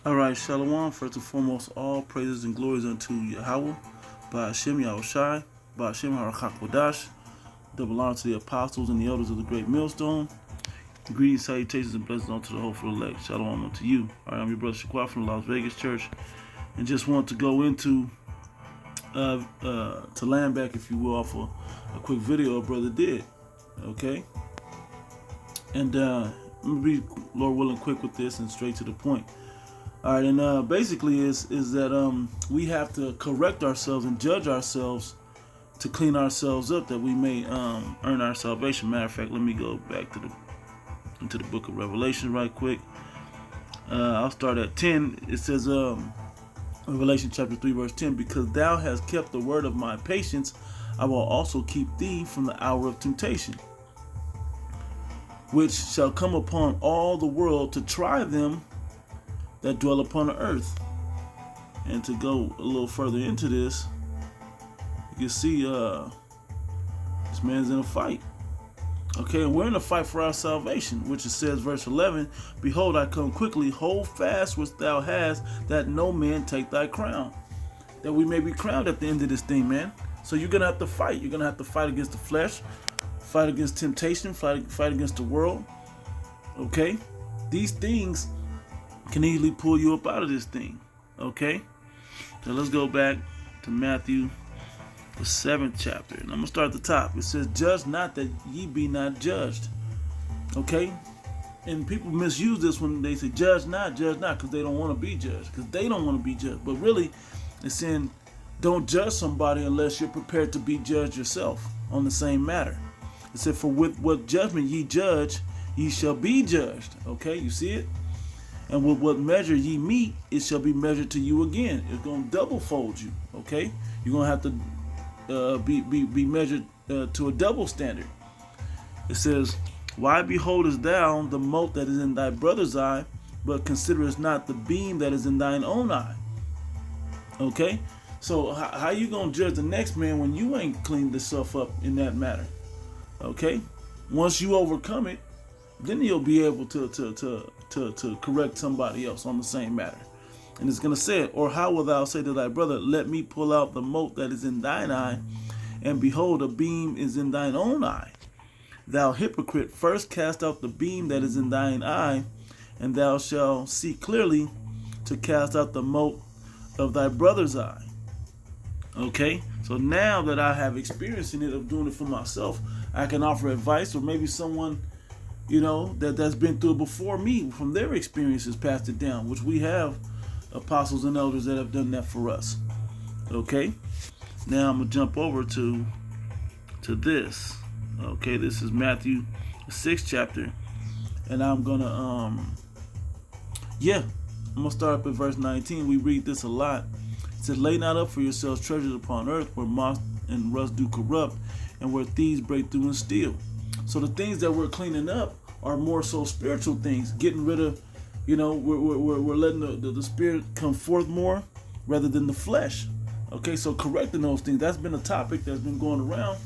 All right, Shalom. First and foremost, all praises and glories unto Yahweh, by Hashem Yahushai, by Hashem Harachakwadash. Double honor to the apostles and the elders of the great millstone. Greetings, salutations, and blessings unto the hopeful elect. Shalom unto you. All right, I'm your brother Shaquat from the Las Vegas Church, and just want to go into to land back, if you will, off a quick video a brother did. Okay, and I'm gonna be, Lord willing, quick with this and straight to the point. All right, and basically is that we have to correct ourselves and judge ourselves to clean ourselves up, that we may earn our salvation. Matter of fact, let me go back into the book of Revelation right quick. I'll start at 10. It says, Revelation chapter 3, verse 10, because thou hast kept the word of my patience, I will also keep thee from the hour of temptation, which shall come upon all the world to try them that dwell upon the earth. And to go a little further into this, you can see this man's in a fight. Okay, and we're in a fight for our salvation, which it says, verse 11, behold, I come quickly, hold fast what thou hast, that no man take thy crown. That we may be crowned at the end of this thing, man. So you're going to have to fight. You're going to have to fight against the flesh, fight against temptation, fight against the world. Okay? These things can easily pull you up out of this thing. Okay? So let's go back to Matthew, the 7th chapter. And I'm going to start at the top. It says, judge not that ye be not judged. Okay? And people misuse this when they say, judge not, because they don't want to be judged. Because they don't want to be judged. But really, it's saying, don't judge somebody unless you're prepared to be judged yourself on the same matter. It said, for with what judgment ye judge, ye shall be judged. Okay? You see it? And with what measure ye meet, it shall be measured to you again. It's going to double fold you. Okay? You're going to have to be measured to a double standard. It says, why beholdest thou the mote that is in thy brother's eye, but considerest not the beam that is in thine own eye? Okay? So how you going to judge the next man when you ain't cleaned yourself up in that matter? Okay? Once you overcome it, then you'll be able to correct somebody else on the same matter. And it's going to say, or how wilt thou say to thy brother, let me pull out the mote that is in thine eye, and behold, a beam is in thine own eye? Thou hypocrite, first cast out the beam that is in thine eye, and thou shalt see clearly to cast out the mote of thy brother's eye. Okay, so now that I have experience in it of doing it for myself, I can offer advice, or maybe someone, you know, that's been through it before me, from their experiences, passed it down, which we have apostles and elders that have done that for us. Okay, now I'm gonna jump over to this. Okay, this is Matthew, the 6th chapter, and I'm gonna I'm gonna start up at verse 19. We read this a lot. It says, lay not up for yourselves treasures upon earth, where moth and rust do corrupt, and where thieves break through and steal. So the things that we're cleaning up are more so spiritual things, getting rid of, you know, we're letting the spirit come forth more rather than the flesh. Okay, so correcting those things, that's been a topic that's been going around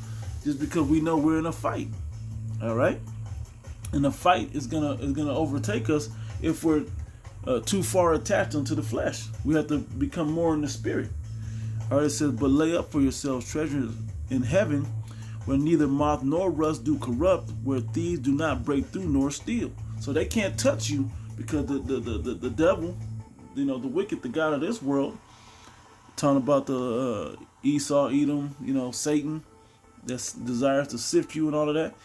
just because we know we're in a fight. All right, and the fight is gonna overtake us if we're too far attached onto the flesh. We have to become more in the spirit. All right, it says, but lay up for yourselves treasures in heaven, where neither moth nor rust do corrupt, where thieves do not break through nor steal. So they can't touch you, because the devil, you know, the wicked, the god of this world, talking about the Esau, Edom, you know, Satan, that desires to sift you and all of that,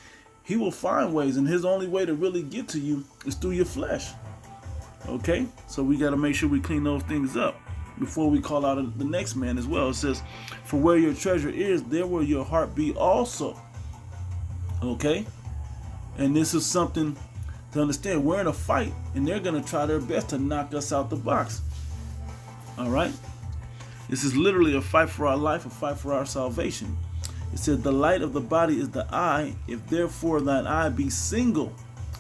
he will find ways, and his only way to really get to you is through your flesh. Okay, so we got to make sure we clean those things up before we call out the next man as well. It says, for where your treasure is, there will your heart be also. Okay, and this is something to understand. We're in a fight, and they're going to try their best to knock us out the box. All right, this is literally a fight for our life, a fight for our salvation. It says, the light of the body is the eye. If therefore thine eye be single,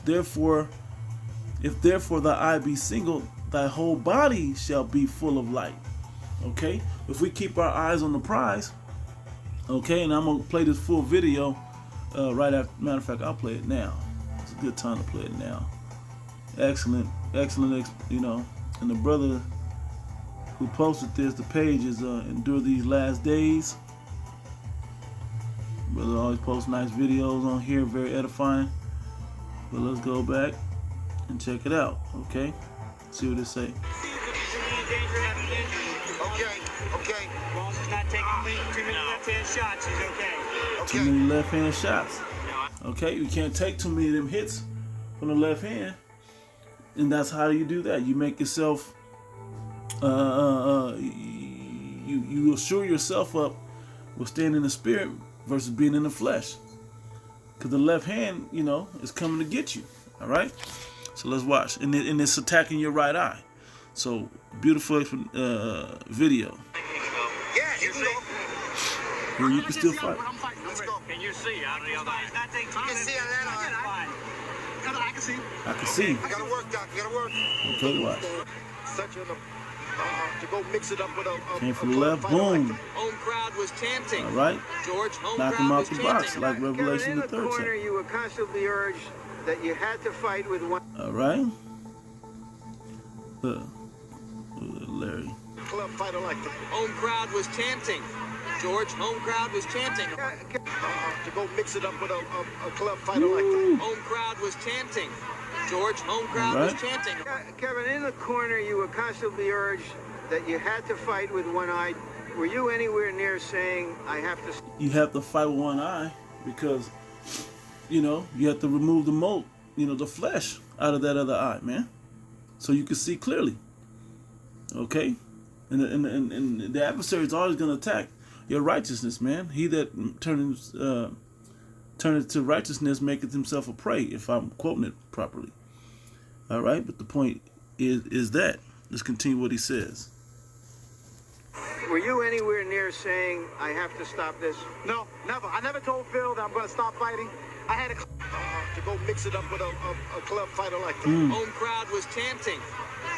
if therefore thy eye be single, thy whole body shall be full of light. Okay, if we keep our eyes on the prize. Okay, and I'm gonna play this full video right after. Matter of fact, I'll play it now. It's a good time to play it now. Excellent, And the brother who posted this, the page is Endure These Last Days. Brother always posts nice videos on here, very edifying. But let's go back and check it out, okay? See what it say. Okay. Well, he's not taking too many left-hand shots. He's okay. Too many left-hand shots. Okay, you can't take too many of them hits from the left hand. And that's how you do that. You make yourself, you assure yourself up with staying in the spirit versus being in the flesh. Because the left hand, is coming to get you. All right? So let's watch. And it's attacking your right eye. So, beautiful video. Yeah, you can go. Here you can still fight. Let's go. Can you see out of the other eye? You can see on that eye. I can see. I can see. You gotta work, Doc. You gotta work. Okay, watch. Such an to go mix it up with a came from the left, boom. Home crowd was chanting. All right. George, home knock him out the box like Revelation in the 3rd corner, chapter. you were constantly urged that you had to fight with one. All right. Larry. Club fighter like the home crowd was chanting. George, home crowd was chanting. To go mix it up with a club fighter like the home crowd was chanting. George, home crowd was chanting. Kevin, in the corner, you were constantly urged that you had to fight with one eye. Were you anywhere near saying, I have to... You have to fight with one eye because, you have to remove the mold, the flesh out of that other eye, man. So you can see clearly. Okay? And the adversary is always going to attack your righteousness, man. He that turneth to righteousness maketh himself a prey, if I'm quoting it properly. All right? But the point is that. Let's continue what he says. Were you anywhere near saying, I have to stop this? No, never. I never told Phil that I'm going to stop fighting. I had to go mix it up with a club fighter like the home crowd was chanting.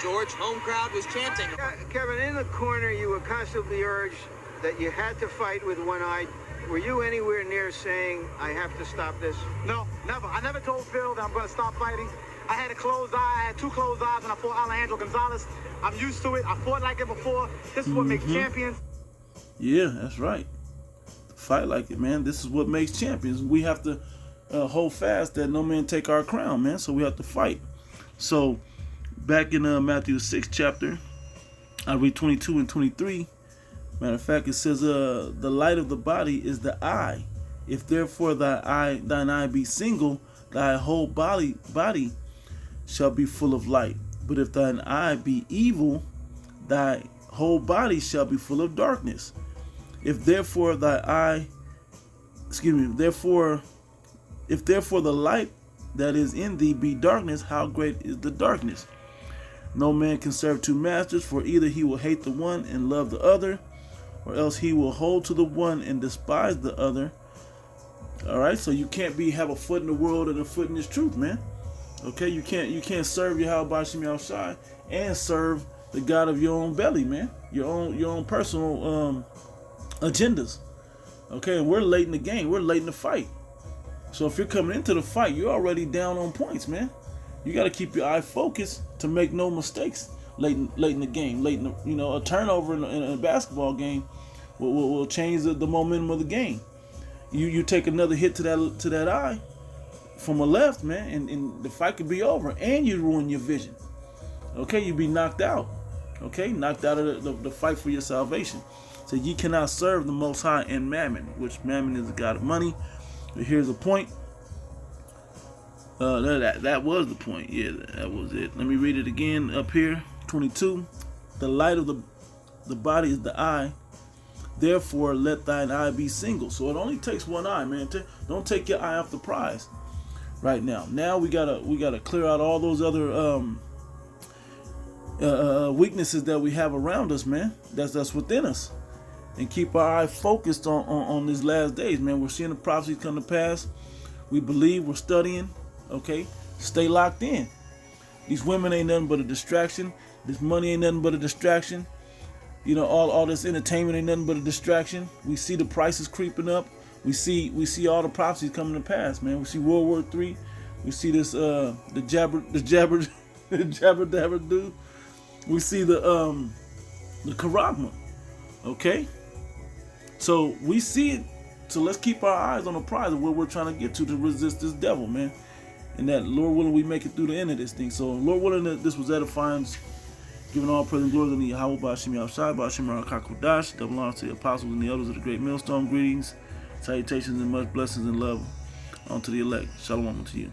George, home crowd was chanting. Kevin, in the corner, you were constantly urged that you had to fight with one eye. Were you anywhere near saying, I have to stop this? No, never. I never told Phil that I'm going to stop fighting. I had a closed eye. I had 2 closed eyes when I fought Alejandro Gonzalez. I'm used to it. I fought like it before. This is what makes champions. Yeah, that's right. Fight like it, man. This is what makes champions. We have to hold fast that no man take our crown, man. So we have to fight. So back in Matthew the 6th chapter, I read 22 and 23. Matter of fact, it says, the light of the body is the eye. If therefore thine eye be single, thy whole body shall be full of light. But if thine eye be evil, thy whole body shall be full of darkness. If therefore if therefore the light that is in thee be darkness, how great is the darkness? No man can serve 2 masters, for either he will hate the one and love the other, or else he will hold to the one and despise the other. All right, so you can't have a foot in the world and a foot in this truth, man. Okay, you can't serve Yahweh Bashim Yahushai and serve the God of your own belly, man. Your own personal agendas. Okay, and we're late in the game. We're late in the fight. So if you're coming into the fight, you're already down on points, man. You got to keep your eye focused to make no mistakes late in the game. A turnover in a basketball game will change the momentum of the game. You take another hit to that eye from a left, man, and the fight could be over, and you ruin your vision. Okay, you be knocked out. Okay, knocked out of the fight for your salvation. So ye cannot serve the Most High and Mammon, which Mammon is the god of money. But here's the point. That was the point. Yeah, that was it. Let me read it again up here. 22. The light of the body is the eye. Therefore, let thine eye be single. So it only takes one eye, man. Don't take your eye off the prize. Right now. Now we gotta clear out all those other weaknesses that we have around us, man. That's within us, and keep our eye focused on these last days, man. We're seeing the prophecies come to pass. We believe. We're studying. Okay, stay locked in. These women ain't nothing but a distraction. This money ain't nothing but a distraction. All this entertainment ain't nothing but a distraction. We see the prices creeping up. We see all the prophecies coming to pass, man. We see World War III. We see this the jabber dabber dude. we see the charagma. Okay? So we see it. So let's keep our eyes on the prize of where we're trying to get to resist this devil, man. And that, Lord willing, we make it through the end of this thing. So, Lord willing, this was edifying. Giving all praise and glory to the Yahweh, Ba'ashim Yahushai, Ba'ashim Rakakudash. Double honor to the apostles and the elders of the great millstone. Greetings, salutations, and much blessings and love unto the elect. Shalom unto you.